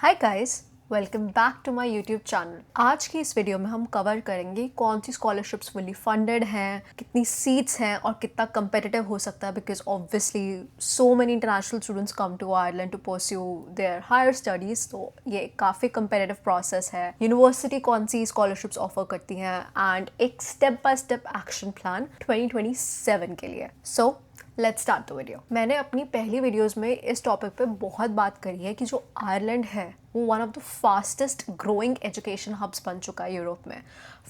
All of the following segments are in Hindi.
Hi guys, welcome back to my YouTube channel. आज की इस वीडियो में हम कवर करेंगे कौन सी स्कॉलरशिप्स फुली फंडेड हैं, कितनी सीट्स हैं और कितना कंपेटिटिव हो सकता है, because obviously so many international students come to Ireland to pursue their higher studies. तो ये काफ़ी कंपेटिटिव प्रोसेस है। यूनिवर्सिटी कौन सी स्कॉलरशिप्स ऑफर करती हैं एंड एक step by step action plan 2027 के लिए। So let's start the video. मैंने अपनी पहली वीडियोस में इस टॉपिक पे बहुत बात करी है कि जो आयरलैंड है वो one of the fastest growing education hubs बन चुका है यूरोप में।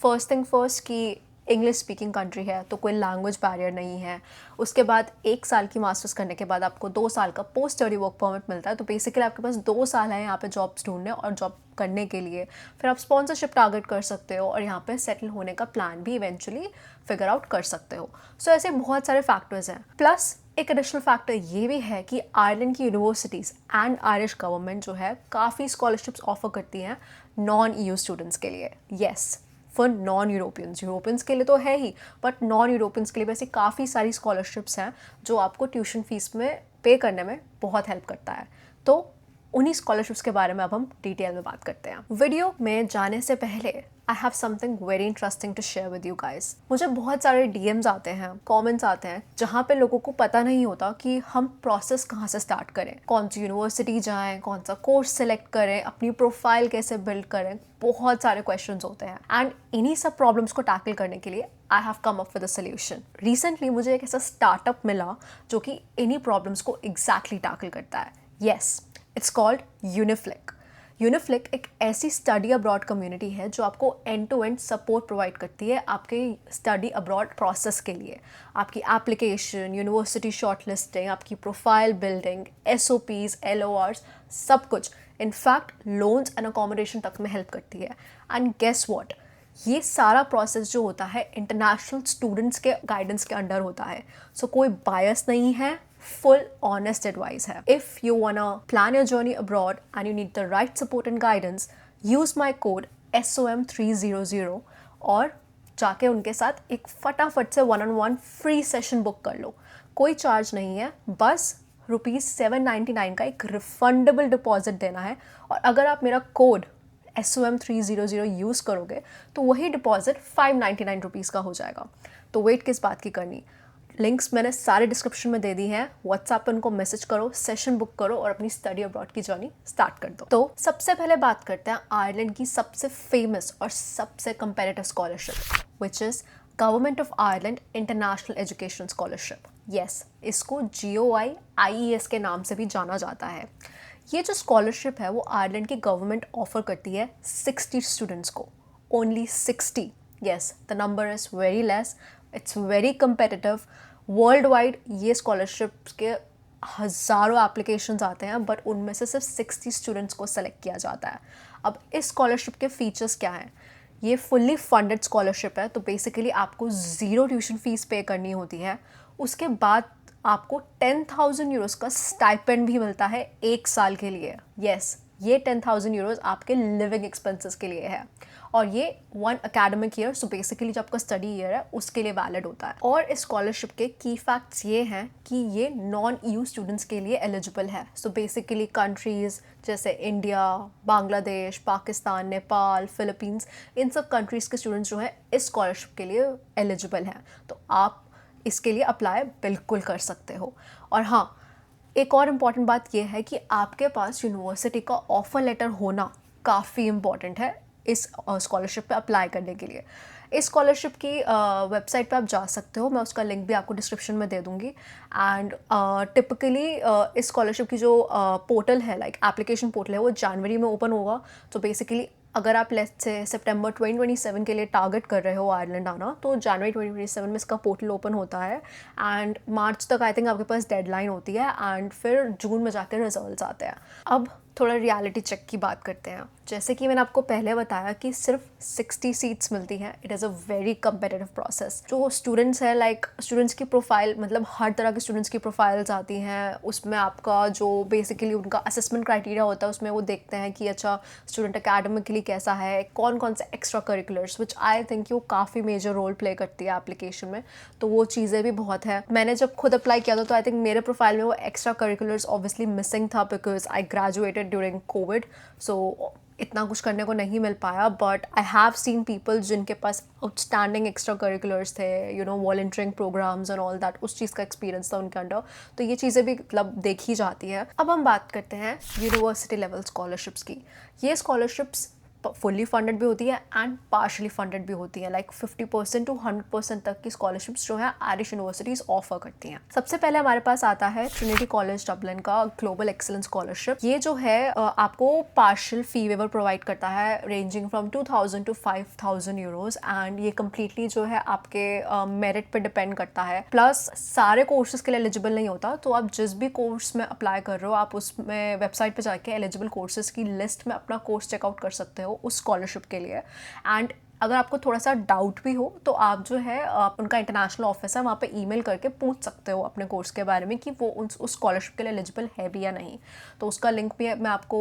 फर्स्ट थिंग फर्स्ट कि इंग्लिश स्पीकिंग कंट्री है तो कोई लैंग्वेज बैरियर नहीं है। उसके बाद 1 साल की मास्टर्स करने के बाद आपको 2 साल का पोस्ट स्टडी वर्क परमिट मिलता है। तो बेसिकली आपके पास 2 साल है यहाँ पे जॉब्स ढूंढने और जॉब करने के लिए। फिर आप स्पॉन्सरशिप टारगेट कर सकते हो और यहाँ पे सेटल होने का प्लान भी इवेंचुअली फिगर आउट कर सकते हो। सो ऐसे बहुत सारे फैक्टर्स हैं। प्लस एक एडिशनल फैक्टर ये भी है कि आयरलैंड की यूनिवर्सिटीज़ एंड आयरिश गवर्नमेंट जो है काफ़ी स्कॉलरशिप्स ऑफर करती हैं नॉन EU स्टूडेंट्स के लिए। Yes, for non Europeans. Europeans के लिए तो है ही, बट नॉन यूरोपियंस के लिए वैसे काफ़ी सारी स्कॉलरशिप्स हैं जो आपको ट्यूशन फीस में पे करने में बहुत हेल्प करता है। तो उन्हीं स्कॉलरशिप्स के बारे में अब हम डिटेल में बात करते हैं। वीडियो में जाने से पहले I have something very interesting to share with you guys. मुझे बहुत सारे DMs आते हैं, कमेंट्स आते हैं, जहाँ पे लोगों को पता नहीं होता कि हम प्रोसेस कहाँ से स्टार्ट करें, कौन सी यूनिवर्सिटी जाएं, कौन सा कोर्स सेलेक्ट करें, अपनी प्रोफाइल कैसे बिल्ड करें। बहुत सारे क्वेश्चंस होते हैं एंड इन्हीं सब प्रॉब्लम्स को टैकल करने के लिए I have come up with a solution. Recently मुझे एक ऐसा स्टार्टअप मिला जो कि इन्हीं प्रॉब्लम्स को एग्जैक्टली टैकल करता है। Yes, it's called Uniflick. Uniflick एक ऐसी स्टडी अब्रॉड कम्युनिटी है जो आपको end to end support provide करती है आपके स्टडी अब्रॉड प्रोसेस के लिए। आपकी एप्लीकेशन, यूनिवर्सिटी शॉर्टलिस्टिंग, आपकी प्रोफाइल बिल्डिंग, SOPs, LORs, सब कुछ। इनफैक्ट लोन्स एंड अकोमोडेशन तक में हेल्प करती है। एंड गेस व्हाट, ये सारा प्रोसेस जो होता है इंटरनेशनल स्टूडेंट्स के गाइडेंस के अंडर होता है। सो कोई बायस नहीं है, full honest advice है। If you wanna plan your journey abroad and you need the right support and guidance, use my code SOM300 और जाके उनके साथ एक फटाफट से 1-on-1 फ्री सेशन बुक कर लो। कोई चार्ज नहीं है, बस ₹799 का एक रिफंडेबल डिपॉजिट देना है और अगर आप मेरा कोड SOM300 यूज़ करोगे तो वही डिपॉजिट ₹599 का हो जाएगा। तो वेट किस बात की करनी। लिंक्स मैंने सारे डिस्क्रिप्शन में दे दी हैं। व्हाट्सएप पे उनको मैसेज करो, सेशन बुक करो और अपनी स्टडी अब्रॉड की जर्नी स्टार्ट कर दो। तो सबसे पहले बात करते हैं आयरलैंड की सबसे फेमस और सबसे comparative scholarship, which is government of Ireland international education scholarship. Yes, इसको GOI IES के नाम से भी जाना जाता है। ये जो स्कॉलरशिप है वो आयरलैंड की गवर्नमेंट ऑफर करती है 60 स्टूडेंट्स को। Only 60। Yes, the number is very less, it's very competitive. World wide ये स्कॉलरशिप के हज़ारों एप्लीकेशंस आते हैं, बट उनमें से सिर्फ 60 स्टूडेंट्स को सेलेक्ट किया जाता है। अब इस स्कॉलरशिप के फीचर्स क्या हैं? ये फुल्ली फंडेड स्कॉलरशिप है, तो बेसिकली आपको ज़ीरो ट्यूशन फीस पे करनी होती है। उसके बाद आपको 10,000 यूरोज़ का स्टाइपेंड भी मिलता है 1 साल के लिए। येस, ये 10,000 यूरोज़ आपके लिविंग एक्सपेंसेस के लिए है और ये 1 एकेडमिक ईयर, सो बेसिकली जो आपका स्टडी ईयर है उसके लिए वैलिड होता है। और इस स्कॉलरशिप के की फैक्ट्स ये हैं कि ये नॉन EU स्टूडेंट्स के लिए एलिजिबल है। सो बेसिकली कंट्रीज़ जैसे इंडिया, बांग्लादेश, पाकिस्तान, नेपाल, फिलीपींस, इन सब कंट्रीज़ के स्टूडेंट्स जो हैं इस स्कॉलरशिप के लिए एलिजिबल हैं। तो आप इसके लिए अप्लाई बिल्कुल कर सकते हो। और हाँ, एक और इम्पॉर्टेंट बात यह है कि आपके पास यूनिवर्सिटी का ऑफ़र लेटर होना काफ़ी इम्पॉर्टेंट है इस स्कॉलरशिप पे अप्लाई करने के लिए। इस स्कॉलरशिप की वेबसाइट पे आप जा सकते हो, मैं उसका लिंक भी आपको डिस्क्रिप्शन में दे दूँगी। एंड टिपिकली इस स्कॉलरशिप की जो पोर्टल है, लाइक एप्लीकेशन पोर्टल है, वो जनवरी में ओपन होगा। तो बेसिकली अगर आप लेट्स से सितंबर 2027 के लिए टारगेट कर रहे हो आयरलैंड आना, तो जनवरी 2027 में इसका पोर्टल ओपन होता है एंड मार्च तक आई थिंक आपके पास डेडलाइन होती है एंड फिर जून में जाकर रिजल्ट्स आते हैं। अब थोड़ा रियलिटी चेक की बात करते हैं। जैसे कि मैंने आपको पहले बताया कि सिर्फ 60 सीट्स मिलती हैं। It is a very competitive process. जो स्टूडेंट्स हैं, लाइक स्टूडेंट्स की प्रोफाइल, मतलब हर तरह के स्टूडेंट्स की प्रोफाइल्स आती हैं। उसमें आपका जो बेसिकली उनका असेसमेंट क्राइटेरिया होता है, उसमें वो देखते हैं कि अच्छा स्टूडेंट एकेडमिकली कैसा है, कौन कौन से extra curriculars, which I think वो काफ़ी मेजर रोल प्ले करती है एप्लीकेशन में। तो वो चीज़ें भी बहुत है। मैंने जब खुद अप्लाई किया था तो आई थिंक मेरे प्रोफाइल में वो एक्स्ट्रा करिकुलर्स ऑब्वियसली मिसिंग था, because I graduated during COVID. So इतना कुछ करने को नहीं मिल पाया। But I have seen people जिनके पास आउटस्टैंडिंग एक्स्ट्रा करिकुलर्स थे, you know, volunteering programs and all that, उस चीज़ का एक्सपीरियंस था उनके अंडर। तो ये चीज़ें भी मतलब देखी जाती है। अब हम बात करते हैं यूनिवर्सिटी लेवल स्कॉलरशिप्स की। ये स्कॉलरशिप्स फुल्ली फंडेड भी होती है एंड पार्शली फंडेड भी होती है। लाइक 50% टू 100% तक की स्कॉलरशिप्स जो है आयरिश यूनिवर्सिटीज ऑफर करती हैं। सबसे पहले हमारे पास आता है ट्रिनिटी कॉलेज डबलिन का ग्लोबल एक्सीलेंस स्कॉलरशिप। ये जो है आपको पार्शियल फी वेवर प्रोवाइड करता है, ranging from 2000 to 5000 euros. And ये कम्प्लीटली जो है आपके मेरिट पे डिपेंड करता है। प्लस सारे कोर्सेज के लिए एलिजिबल नहीं होता, तो आप जिस भी कोर्स में अप्लाई कर रहे हो, आप उसमें वेबसाइट पे जाके एलिजिबल कोर्सेज की लिस्ट में अपना कोर्स चेकआउट कर सकते हो उस स्कॉलरशिप के लिए। एंड अगर आपको थोड़ा सा डाउट भी हो तो आप जो है उनका इंटरनेशनल ऑफिस है, वहाँ पे ईमेल करके पूछ सकते हो अपने कोर्स के बारे में कि वो उस स्कॉलरशिप के लिए एलिजिबल है भी या नहीं। तो उसका लिंक भी मैं आपको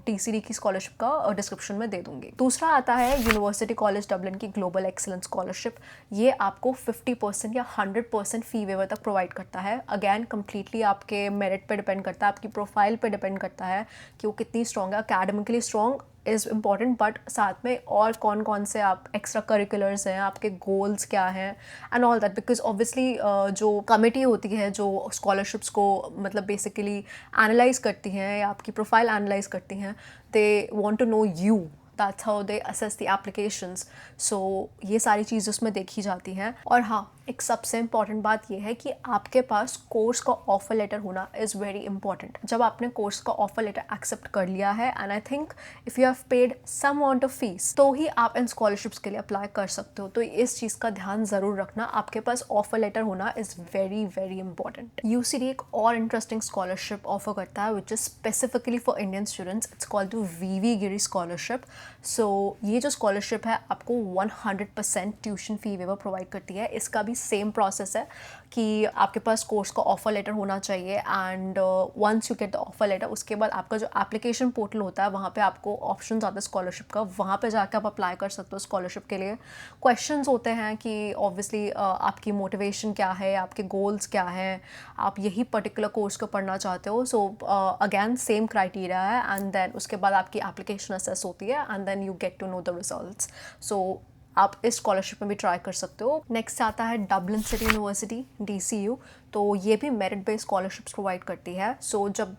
TCD की स्कॉलरशिप का डिस्क्रिप्शन में दे दूंगी। दूसरा आता है यूनिवर्सिटी कॉलेज डबलिन की ग्लोबल एक्सीलेंस स्कॉलरशिप। ये आपको 50% या 100% फी वेवर तक प्रोवाइड करता है। अगैन कम्प्लीटली आपके मेरिट पे डिपेंड करता है, आपकी प्रोफाइल पे डिपेंड करता है कि वो कितनी स्ट्रॉन्ग है। Academically strong is important, but साथ में और कौन कौन से आप एक्स्ट्रा करिकुलर्स हैं, आपके गोल्स क्या हैं and all that. Because obviously जो कमेटी होती है जो स्कॉलरशिप्स को मतलब बेसिकली एनालाइज करती हैं या आपकी प्रोफाइल एनालाइज करती हैं, they want to know you, that's how they assess the applications. So ये सारी चीज़ उसमें देखी जाती हैं। और हाँ, एक सबसे इम्पॉर्टेंट बात यह है कि आपके पास कोर्स का ऑफर लेटर होना इज़ वेरी इंपॉर्टेंट। जब आपने कोर्स का ऑफर लेटर एक्सेप्ट कर लिया है and I think if you have paid some amount of fees, तो ही आप इन स्कॉलरशिप्स के लिए अप्लाई कर सकते हो। तो इस चीज़ का ध्यान ज़रूर रखना, आपके पास ऑफर लेटर होना is very very important. UCD एक और इंटरेस्टिंग स्कॉलरशिप ऑफर करता है which is specifically for Indian students. It's called to VV Giri scholarship. So ये जो स्कॉलरशिप है आपको 100% ट्यूशन फी वेवर प्रोवाइड करती है। इसका भी सेम प्रोसेस है कि आपके पास कोर्स का ऑफर लेटर होना चाहिए and once you get the offer letter, उसके बाद आपका जो एप्लीकेशन पोर्टल होता है वहाँ पे आपको ऑप्शन आता है स्कॉलरशिप का, वहाँ पे जाकर आप अप्लाई कर सकते हो स्कॉलरशिप के लिए। क्वेश्चंस होते हैं कि ऑब्वियसली आपकी मोटिवेशन क्या है, आपके गोल्स क्या हैं, आप यही पर्टिकुलर कोर्स को पढ़ना चाहते हो। सो अगैन सेम क्राइटेरिया है एंड देन उसके बाद आपकी एप्लीकेशन असेस होती है and then you get to know the results. So आप इस स्कॉलरशिप में भी ट्राई कर सकते हो। नेक्स्ट आता है डबलिन सिटी यूनिवर्सिटी DCU। तो ये भी मेरिट बेस्ड स्कॉलरशिप्स प्रोवाइड करती है। सो जब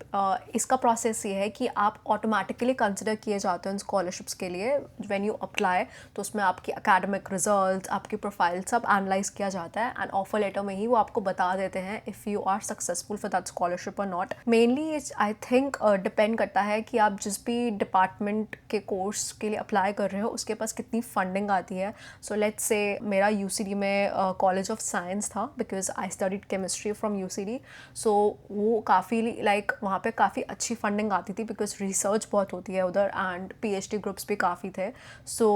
इसका प्रोसेस ये है कि आप ऑटोमेटिकली कंसिडर किए जाते हैं इन स्कॉलरशिप्स के लिए व्हेन यू अप्लाई। तो उसमें आपकी एकेडमिक रिजल्ट्स, आपकी प्रोफाइल सब एनालाइज किया जाता है एंड ऑफर लेटर में ही वो आपको बता देते हैं if you are successful for that scholarship और not. Mainly I think depend करता है कि आप जिस भी डिपार्टमेंट के कोर्स के लिए अप्लाई कर रहे हो उसके पास कितनी फंडिंग आती है। सो लेट्स से मेरा UCD में कॉलेज ऑफ साइंस था, because I studied chemistry from UCD। सो वो काफ़ी लाइक वहाँ पे काफ़ी अच्छी फंडिंग आती थी बिकॉज रिसर्च बहुत होती है उधर एंड PhD ग्रुप्स भी काफ़ी थे। सो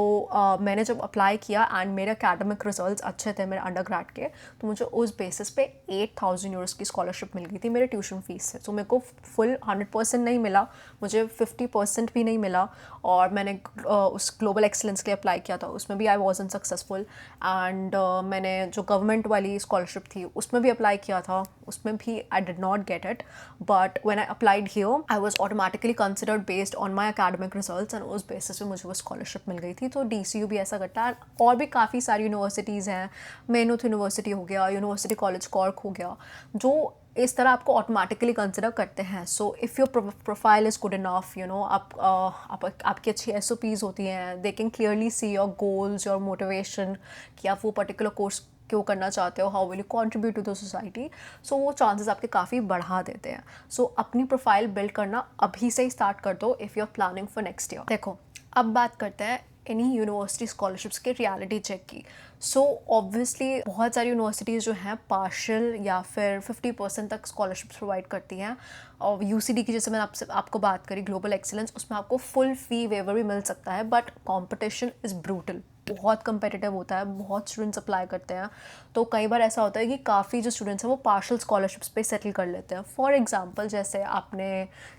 मैंने जब अप्लाई किया एंड मेरे एकेडमिक रिजल्ट्स अच्छे थे मेरे अंडरग्रेड के, तो मुझे उस बेसिस पे 8000 यूरोज की स्कॉलरशिप मिल गई थी मेरे ट्यूशन फीस से। सो मेरे को फुल 100% नहीं मिला, मुझे 50% भी नहीं मिला। और मैंने उस ग्लोबल एक्सीलेंस के लिए अप्लाई किया था, उसमें भी आई वॉजंट सक्सेसफुल। एंड मैंने जो गवर्नमेंट वाली स्कॉलरशिप थी उसमें भी अप्लाई किया था, उसमें भी I did not get it. But when I applied here I was automatically considered based on my academic results and उस बेसिस पे मुझे वो स्कॉलरशिप मिल गई थी। तो DCU भी ऐसा करता है। और भी काफ़ी सारी यूनिवर्सिटीज़ हैं, मेनूथ यूनिवर्सिटी हो गया, यूनिवर्सिटी कॉलेज कॉर्क हो गया, जो इस तरह आपको ऑटोमेटिकली कंसिडर करते हैं। So if your profile is good enough, you know, आपकी अच्छी SOPs होती हैं, they can clearly see your goals, your motivation, कि आप वो पर्टिकुलर कोर्स क्यों करना चाहते हो, how will you contribute to the society. So वो चांसेस आपके काफ़ी बढ़ा देते हैं। सो अपनी प्रोफाइल बिल्ड करना अभी से ही स्टार्ट कर दो if you are planning for next year. देखो अब बात करते हैं एनी यूनिवर्सिटी स्कॉलरशिप्स के रियलिटी चेक की। सो ऑब्वियसली बहुत सारी यूनिवर्सिटीज़ जो हैं पार्शियल या फिर 50% तक स्कॉलरशिप्स प्रोवाइड करती हैं। और यूसीडी की जैसे मैंने आपको बात करी ग्लोबल एक्सीलेंस, उसमें आपको फुल फ़ी वेवर भी मिल सकता है, बट कॉम्पिटिशन इज़ ब्रूटल, बहुत कंपेटिटिव होता है, बहुत स्टूडेंट्स अप्लाई करते हैं। तो कई बार ऐसा होता है कि काफ़ी जो स्टूडेंट्स हैं वो पार्शियल स्कॉलरशिप्स पे सेटल कर लेते हैं। फॉर एग्जांपल जैसे आपने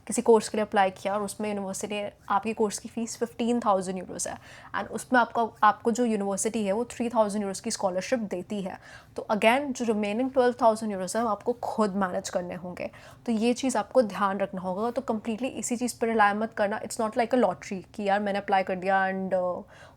किसी कोर्स के लिए अप्लाई किया और उसमें यूनिवर्सिटी आपकी कोर्स की फ़ीस 15,000 यूरोज़ है, एंड उसमें आपको जो यूनिवर्सिटी है वो 3,000 यूरोज़ की स्कॉलरशिप देती है। तो अगेन जो रिमेनिंग 12,000 यूरोज़ है वो आपको खुद मैनेज करने होंगे। तो ये चीज़ आपको ध्यान रखना होगा। तो कम्प्लीटली इसी चीज़ पर रिलाई मत करना। It's not like a lottery कि यार मैंने अप्लाई कर दिया एंड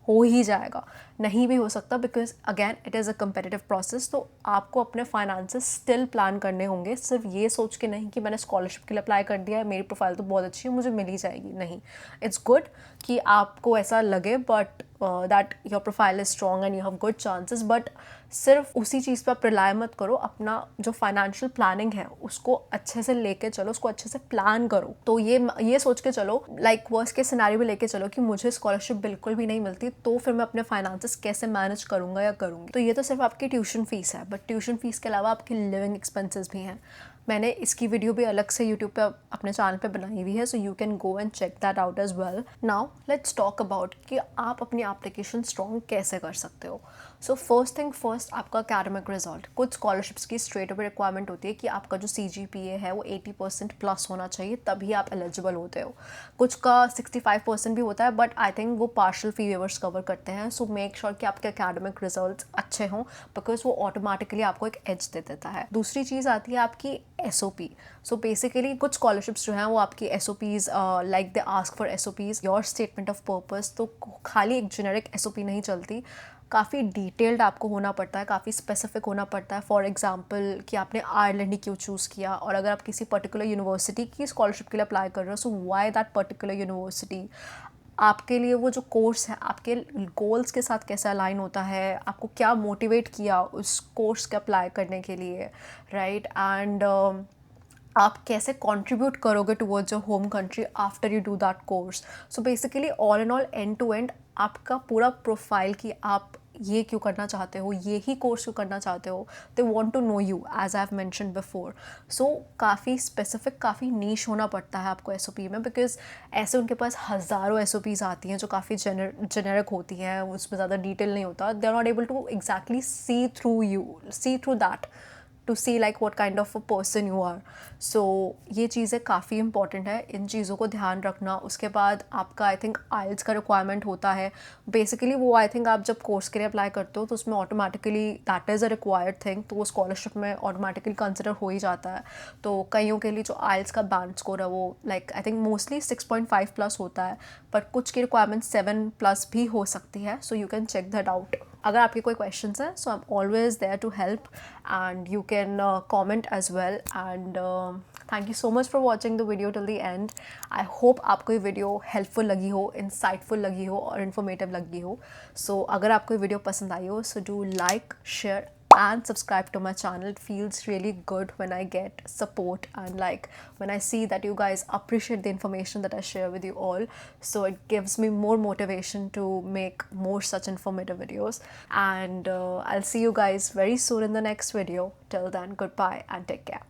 हो ही जाएगा, नहीं भी हो सकता, because again it is a competitive process. तो आपको अपने फाइनेंसेस स्टिल प्लान करने होंगे, सिर्फ ये सोच के नहीं कि मैंने स्कॉलरशिप के लिए अप्लाई कर दिया है, मेरी प्रोफाइल तो बहुत अच्छी है, मुझे मिल ही जाएगी। नहीं, इट्स गुड कि आपको ऐसा लगे, but that your profile is strong and you have good chances, but सिर्फ उसी चीज़ पर आप रिलाई मत करो। अपना जो फाइनेंशियल प्लानिंग है उसको अच्छे से लेके चलो, उसको अच्छे से प्लान करो। तो ये सोच के चलो, लाइक वर्स्ट के सिनेरियो भी लेके चलो कि मुझे स्कॉलरशिप बिल्कुल भी नहीं मिलती, तो फिर मैं अपने फाइनेंसेस कैसे मैनेज करूँगा या करूँगी। तो ये तो सिर्फ आपकी ट्यूशन फ़ीस है, बट ट्यूशन फ़ीस के अलावा आपकी लिविंग एक्सपेंसेस भी हैं। मैंने इसकी वीडियो भी अलग से यूट्यूब पे अपने चैनल पे बनाई हुई है, so you can go and check that out as well. Now let's talk about कि आप अपनी एप्लीकेशन स्ट्रॉन्ग कैसे कर सकते हो। सो फर्स्ट थिंग फर्स्ट, आपका अकेडमिक रिजल्ट। कुछ स्कॉलरशिप्स की स्ट्रेट अवे रिक्वायरमेंट होती है कि आपका जो CGPA है वो 80% प्लस होना चाहिए, तभी आप एलिजिबल होते हो। कुछ का 65% भी होता है, बट आई थिंक वो पार्शियल फी वेवर्स कवर करते हैं। सो मेक श्योर कि आपके अकेडमिक रिजल्ट अच्छे हों, बिकॉज वो ऑटोमेटिकली आपको एक एज दे देता है। दूसरी चीज़ आती है आपकी SOP। सो बेसिकली कुछ स्कॉलरशिप्स जो हैं वो आपकी SOPs, like they ask for SOPs, your statement of purpose. तो खाली एक जेनेरिक SOP नहीं चलती, काफ़ी डिटेल्ड आपको होना पड़ता है, काफ़ी स्पेसिफिक होना पड़ता है। फॉर एग्जांपल कि आपने आयरलैंड ही क्यों चूज़ किया, और अगर आप किसी पर्टिकुलर यूनिवर्सिटी की स्कॉलरशिप के लिए अप्लाई कर रहे हो, so why that particular university, आपके लिए वो जो कोर्स है आपके गोल्स के साथ कैसे अलाइन होता है, आपको क्या मोटिवेट किया उस कोर्स के अप्लाई करने के लिए, राइट। एंड आप कैसे कंट्रीब्यूट करोगे towards your home country after you do that course. So basically all in all, end to end आपका पूरा प्रोफाइल कि आप ये क्यों करना चाहते हो, ये ही कोर्स क्यों करना चाहते हो। They want to know you as I have mention before. So काफ़ी स्पेसिफिक, काफ़ी नीश होना पड़ता है आपको SOP में, बिकॉज ऐसे उनके पास हज़ारों SOPs आती हैं जो काफ़ी जेनेरिक होती हैं, उसमें ज़्यादा डिटेल नहीं होता। They are not able to exactly see through that to see like what kind of a person you are. So ये चीज़ें काफ़ी इंपॉर्टेंट है, इन चीज़ों को ध्यान रखना। उसके बाद आपका आई थिंक IELTS का रिक्वायरमेंट होता है। बेसिकली वो आई थिंक आप जब कोर्स के लिए अप्लाई करते हो तो उसमें automatically that is a required thing, तो वो स्कॉलरशिप में ऑटोमेटिकली कंसिडर हो ही जाता है। तो कईयों के लिए जो IELTS का बैंड स्कोर है वो like I think mostly 6.5 plus होता है, बट कुछ की रिक्वायरमेंट 7 प्लस भी हो सकती है। So you can check that out. अगर आपके कोई क्वेश्चंस हैं, so I am always there to help, and you can comment as well. And thank you so much for watching the video till the end. I hope आपको ये वीडियो हेल्पफुल लगी हो, इंसाइटफुल लगी हो और इन्फॉर्मेटिव लगी हो। सो अगर आपको ये वीडियो पसंद आई हो, so do like, share and subscribe to my channel. It feels really good when I get support and like when I see that you guys appreciate the information that I share with you all. So it gives me more motivation to make more such informative videos. And I'll see you guys very soon in the next video. Till then, goodbye and take care.